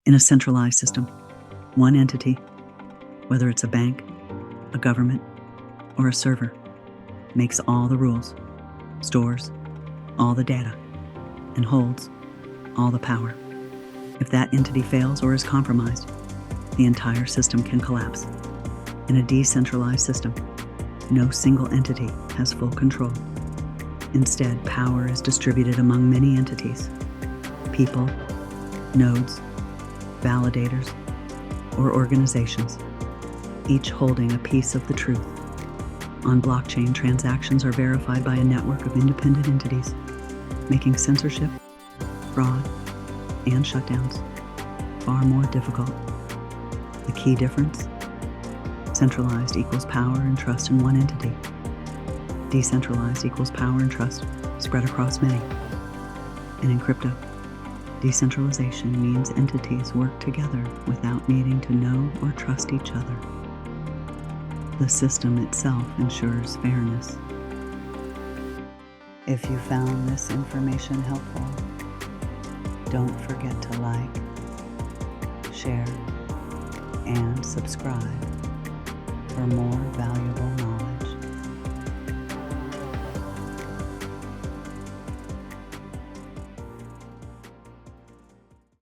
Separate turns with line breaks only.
In a centralized system, one entity, whether it's a bank, a government, or a server, makes all the rules, stores all the data, and holds all the power. If that entity fails or is compromised, the entire system can collapse. In a decentralized system, no single entity has full control. Instead, power is distributed among many entities, people, nodes, validators, or organizations, each holding a piece of the truth. On blockchain, transactions are verified by a network of independent entities, making censorship, fraud, and shutdowns far more difficult. The key difference? Centralized equals power and trust in one entity. Decentralized equals power and trust spread across many. And in crypto, decentralization means entities work together without needing to know or trust each other. The system itself ensures fairness. If you found this information helpful, don't forget to like, share, and subscribe for more valuable knowledge.